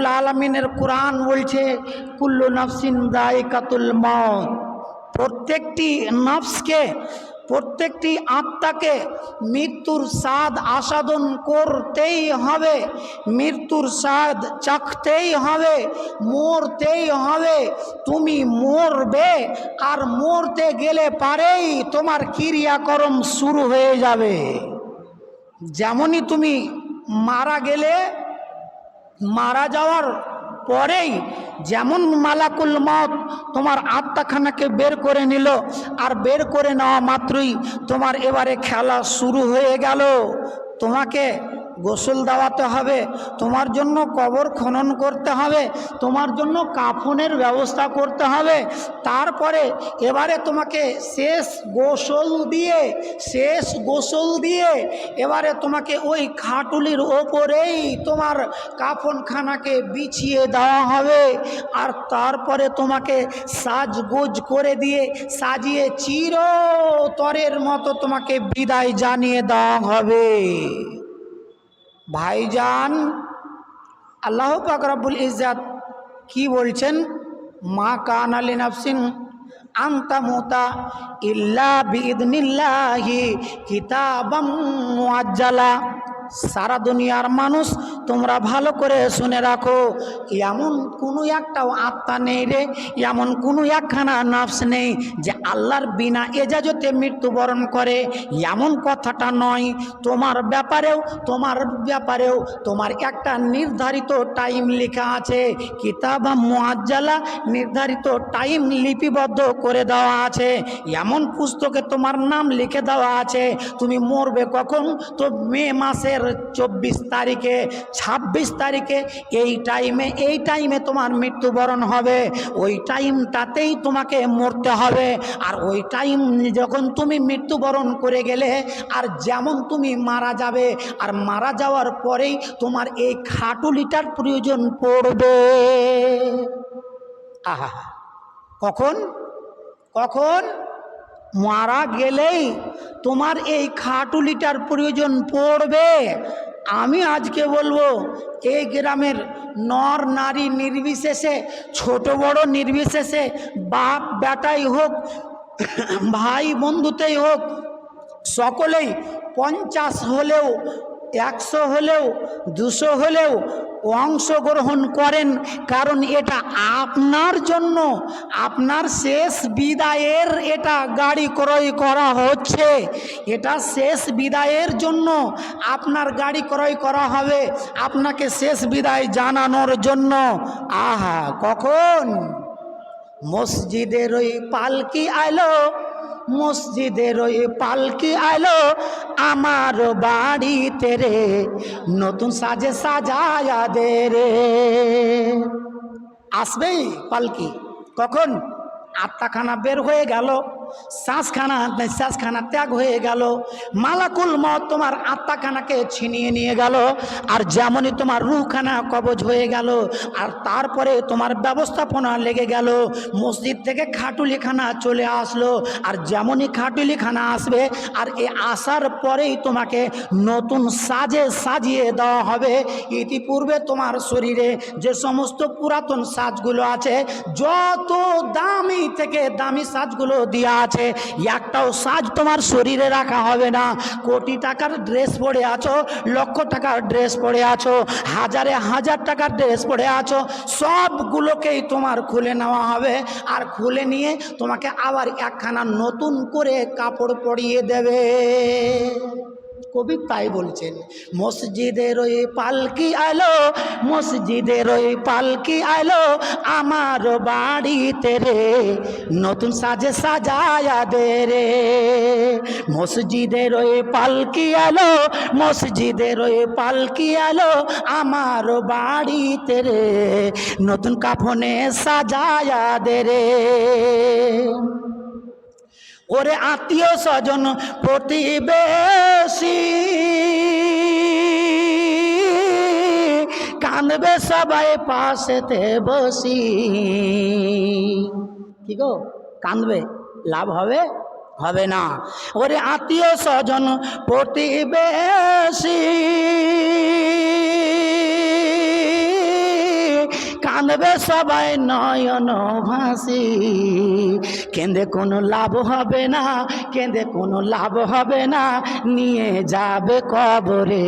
রব্বুল আলামিনের কোরআন বলছে কুল্লু নাফসিন যায়কাতুল মউত, প্রত্যেকটি নফসকে, প্রত্যেকটি আত্মাকে মৃত্যুর স্বাদ আস্বাদন করতেই হবে, মৃত্যুর স্বাদ চাখতেই হবে, মরতেই হবে। তুমি মরবে, আর মরতে গেলে পারেই তোমার ক্রিয়াকর্ম শুরু হয়ে যাবে। যেমনই তুমি মারা গেলে, মারা যাওয়ার পরেই যেমন মালাকুল মউত তোমার আত্মাখানাকে বের করে নিল, আর বের করে নেওয়া মাত্রই তোমার এবারে খেলা শুরু হয়ে গেল। তোমাকে গোসল দেওয়াতে হবে, তোমার জন্য কবর খনন করতে হবে, তোমার জন্য কাফনের ব্যবস্থা করতে হবে। তারপরে এবারে তোমাকে শেষ গোসল দিয়ে এবারে তোমাকে ওই খাটুলির ওপরেই তোমার কাফনখানাকে বিছিয়ে দেওয়া হবে। আর তারপরে তোমাকে সাজগোজ করে দিয়ে সাজিয়ে চিরতরের মতো তোমাকে বিদায় জানিয়ে দেওয়া হবে। ভাইজান, আল্লাহ পাক রব্বুল ইজ্জত কি বলছেন? মা কানা লিনাফসিন আন তামুতা ইল্লা বিইذনিল্লাহি কিতাবাম মুআজ্জালা। সারা দুনিয়ার মানুষ তোমরা ভালো করে শুনে রাখো, এমন কোনো একটাও আত্মা নেই রে, এমন কোনো একখানা নফস নেই যে আল্লাহর বিনা এজাজতে মৃত্যুবরণ করে, এমন কথাটা নয়। তোমার ব্যাপারেও তোমার একটা নির্ধারিত টাইম লেখা আছে, কিতাবা মুআজ্জালা, নির্ধারিত টাইম লিপিবদ্ধ করে দেওয়া আছে। এমন পুস্তকে তোমার নাম লিখে দেওয়া আছে তুমি মরবে কখন, তো মে মাসের 24 তারিখে, 26 তারিখে, এই টাইমে তোমার মৃত্যুবরণ হবে। ওই টাইমটাতেই তোমাকে মরতে হবে। আর ওই টাইম যখন তুমি মৃত্যুবরণ করে গেলে, আর যেমন তুমি মারা যাবে, আর মারা যাওয়ার পরেই তোমার এই খাটুলিটার প্রয়োজন পড়বে। আহা, কখন মারা গেলেই তোমার এই খাটুলিটার প্রয়োজন পড়বে। আমি আজকে বলবো, এই গ্রামের নর নারী নির্বিশেষে, ছোট বড় নির্বিশেষে, বাপ বেটাই হোক, ভাই বন্ধুতেই হোক, সকলেই 50 হলেও, 100 হলেও, 200 হলেও অংশগ্রহণ করেন। কারণ এটা আপনার জন্য, আপনার শেষ বিদায়ের এটা গাড়ি ক্রয় করা হচ্ছে। এটা শেষ বিদায়ের জন্য আপনার গাড়ি ক্রয় করা হবে, আপনাকে শেষ বিদায় জানানোর জন্য। আহা, কখন মসজিদের ওই পালকি আইলো, মসজিদের ওই পালকি আইলো আমার বাড়িতে রে, নতুন সাজে সাজায়া দে রে। আসবেই পালকি, কখন আত্মাখানা বের হয়ে গেল, শ্বাসখানা ত্যাগ হয়ে গেল, মালাকুল মউত তোমার আত্মাখানাকে ছিনিয়ে নিয়ে গেল, আর যেমনই তোমার রূহখানা কবজ হয়ে গেল, আর তারপরে তোমার ব্যবস্থাপনা লেগে গেল, মসজিদ থেকে খাটুলিখানা চলে আসলো। আর যেমনই খাটুলিখানা আসবে, আর এ আসার পরেই তোমাকে নতুন সাজে সাজিয়ে দেওয়া হবে। ইতিপূর্বে তোমার শরীরে যে সমস্ত পুরাতন সাজগুলো আছে, যত দামি থেকে দামি সাজগুলো দিয়া আছে, একটাও সাজ তোমার শরীরে রাখা হবে না। কোটি টাকার ড্রেস পরে আছো, লক্ষ টাকার ড্রেস পরে আছো, হাজারে হাজার টাকার ড্রেস পরে আছো, সবগুলোকেই তোমার খুলে নেওয়া হবে। আর খুলে নিয়ে তোমাকে আবার একখানা নতুন করে কাপড় পরিয়ে দেবে। কবি তাই বলছেন, মসজিদের ওই পালকি আলো, মসজিদের ওই পালকি আলো আমার বাড়িতে রে, নতুন সাজে সাজায়া দে রে। মসজিদের ওই পালকি আলো, মসজিদের ওই পালকি আলো আমার বাড়িতে রে, নতুন কাফনে সাজায়া দে রে। ওরে আত্মীয় স্বজন প্রতিবেশী কাঁদবে সবাই পাশেতে বসি। কি গো, কাঁদবে, লাভ হবে? হবে না। ওরে আত্মীয় স্বজন প্রতিবেশী কাঁদবে সবাই নয়ন ভাসি, কেঁদে কোনো লাভ হবে না, কেঁদে কোনো লাভ হবে না, নিয়ে যাবে কবরে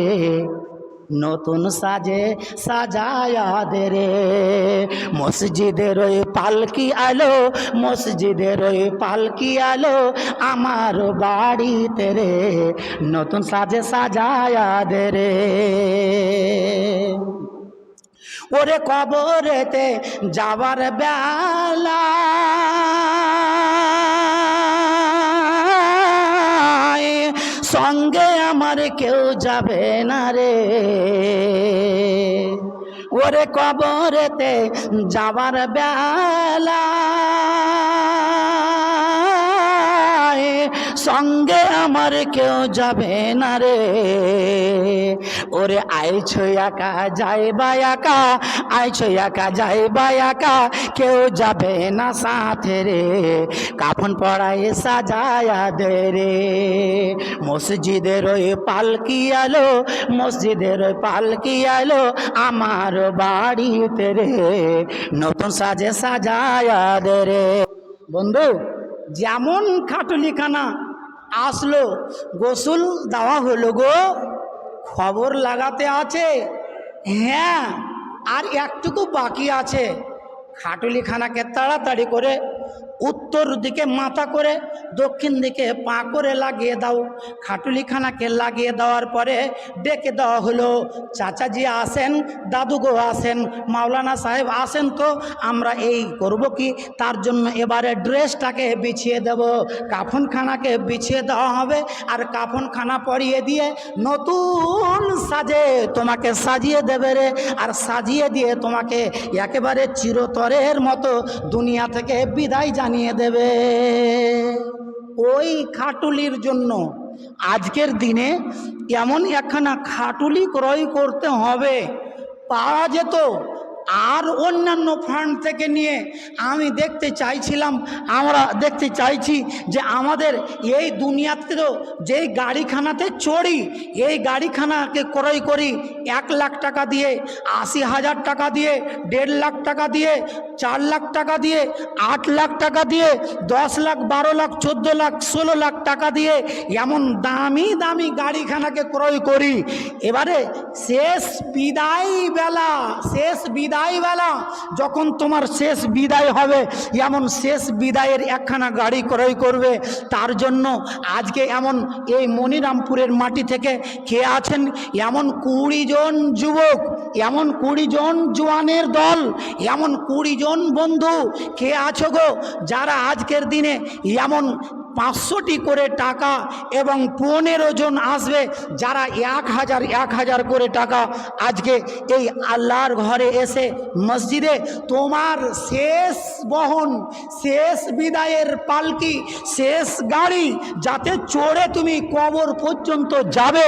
নতুন সাজে সাজায়া দে রে। মসজিদের ওই পালকি আলো, মসজিদের ওই পালকি আলো আমার বাড়িতে রে, নতুন সাজে সাজায়া দে রে। ওরে কবরেতে যাবার বেলা সঙ্গে আমার কেউ যাবে না রে, ওরে কবরেতে যাবার বেলা সঙ্গে আমার কেউ যাবে না রে। ওরে আইছো একা যাইবা একা, আইছো একা যাইবা একা, কেউ যাবে না সাথে রে, কাফন পড়ায় সাজায়া দে রে। মসজিদের ওই পালকি আলো, মসজিদের ওই পালকি আলো আমার বাড়িতে রে, নতুন সাজে সাজায়া দে রে। বন্ধু, যেমন খাটুলিখানা আসলো, গোসল দেওয়া হলো গো, খবর লাগাতে আছে, হ্যাঁ আর একটুকু বাকি আছে। খাটুলিখানাকে তাড়াতাড়ি করে উত্তর দিকে মাথা করে দক্ষিণ দিকে পা করে লাগিয়ে দাও। খাটুলিখানাকে লাগিয়ে দেওয়ার পরে ডেকে দেওয়া হলো, চাচাজি আসেন, দাদুগো আসেন, মাওলানা সাহেব আসেন, তো আমরা এই করব কি, তার জন্য এবারে ড্রেসটাকে বিছিয়ে দেব, কাফনখানাকে বিছিয়ে দেওয়া হবে, আর কাফনখানা পরিয়ে দিয়ে নতুন সাজে তোমাকে সাজিয়ে দেবে রে, আর সাজিয়ে দিয়ে তোমাকে একেবারে চিরতরের মতো দুনিয়া থেকে বিদায় জানিয়ে দেবে। ওই খাটুলির জন্য আজকের দিনে এমন একখানা খাটুলি ক্রয় করতে হবে, পাওয়া যেত। আর অন্যান্য ফান্ড থেকে নিয়ে আমি দেখতে চাইছিলাম, আমরা দেখতে চাইছি যে আমাদের এই দুনিয়াতে তো যেই গাড়িখানাতে চড়ি, এই গাড়িখানাকে ক্রয় করি 1 লাখ টাকা দিয়ে, 80,000 টাকা দিয়ে, 1.5 লাখ টাকা দিয়ে, 4 লাখ টাকা দিয়ে, 8 লাখ টাকা দিয়ে, 10 লাখ, 12 লাখ, 14 লাখ, 16 লাখ টাকা দিয়ে এমন দামি দামি গাড়িখানাকে ক্রয় করি। এবারে শেষ বিদায় বেলা, শেষ বিদায় বেলা যখন তোমার শেষ বিদায় হবে, এমন শেষ বিদায়ের একখানা গাড়ি ক্রয় করবে। তার জন্য আজকে এমন এই মনিরামপুরের মাটি থেকে কে আছেন, এমন 20 জন যুবক, এমন 20 জন জওয়ানের দল, এমন 20 জন বন্ধু কে আছো গো, যারা আজকের দিনে এমন 500টি করে টাকা এবং 15 জন আসবে যারা 1000 করে টাকা আজকে এই আল্লাহর ঘরে এসে মসজিদে তোমার শেষ বহন, শেষ বিদায়ের পালকি, শেষ গাড়ি যাতে চড়ে তুমি কবর পর্যন্ত যাবে,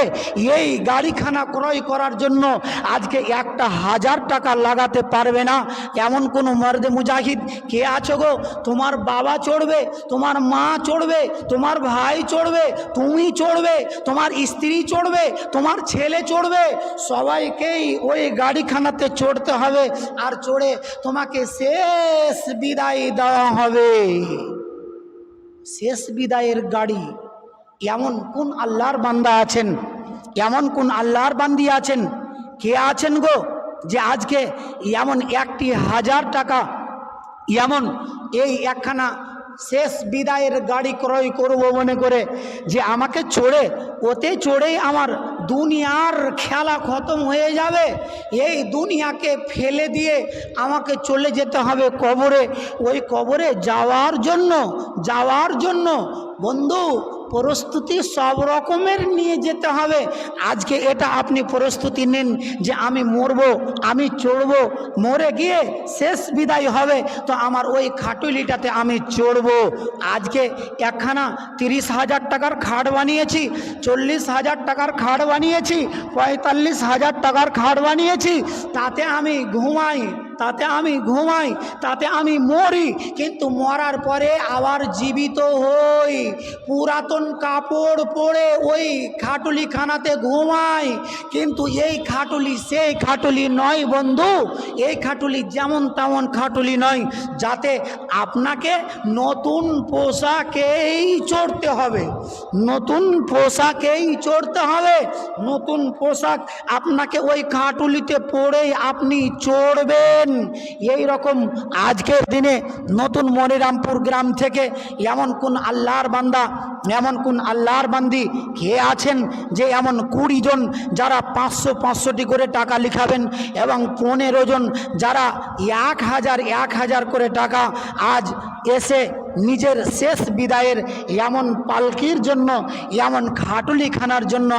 এই গাড়িখানা ক্রয় করার জন্য আজকে 1000 টাকা লাগাতে পারবে না এমন কোনো মর্দে মুজাহিদ কে আছো গো? তোমার বাবা চড়বে, তোমার মা চড়বে, তোমার ভাই চড়বে, তুমি চড়বে, তোমার স্ত্রী চড়বে, তোমার ছেলে চড়বে, সবাইকেই ওই গাড়িখানাতে চড়তে হবে, আর চড়ে তোমাকে শেষ বিদায় দেওয়া হবে। শেষ বিদায়ের গাড়ি। এমন কোন আল্লাহর বান্দা আছেন, এমন কোন আল্লাহর বান্দি আছেন, কে আছেন গো যে আজকে এমন 1000 টাকা এমন এই একখানা শেষ বিদায়ের গাড়ি ক্রয় করব মনে করে যে আমাকে চড়ে, ওতে চড়েই আমার দুনিয়ার খেলা খতম হয়ে যাবে, এই দুনিয়াকে ফেলে দিয়ে আমাকে চলে যেতে হবে কবরে। ওই কবরে যাওয়ার জন্য বন্ধু প্রস্তুতি সব রকমের নিয়ে যেতে হবে। আজকে এটা আপনি প্রস্তুতি নেন যে আমি মরব, আমি চড়ব, মরে গিয়ে শেষ বিদায় হবে তো আমার ওই খাটুলিটাতে আমি চড়ব। আজকে একখানা 30,000 টাকার খাট বানিয়েছি, 40,000 টাকার খাট বানিয়েছি, 45,000 টাকার খাট বানিয়েছি, তাতে আমি ঘুমাই, তাতে আমি ঘুমাই, তাতে আমি মরি, কিন্তু মরার পরে আবার জীবিত হই, পুরাতন কাপড় পরে ওই খাটুলিখানাতে ঘুমাই। কিন্তু এই খাটুলি সেই খাটুলি নয় বন্ধু, এই খাটুলি যেমন তেমন খাটুলি নয়, যাতে আপনাকে নতুন পোশাকেই চড়তে হবে, নতুন পোশাকেই চড়তে হবে। নতুন পোশাক আপনাকে ওই খাটুলিতে পরেই আপনি চড়বেন। এই রকম আজকের দিনে নতুন মনিরামপুর গ্রাম থেকে এমন কোন আল্লাহর বান্দা, এমন কোন আল্লাহর বান্দি কে আছেন যে এমন 20 জন যারা 500-500টি করে টাকা লিখাবেন এবং 15 জন যারা 1000 করে টাকা আজ এসে নিজের শেষ বিদায়ের এমন পালকির জন্য, এমন খাটুলিখানার জন্য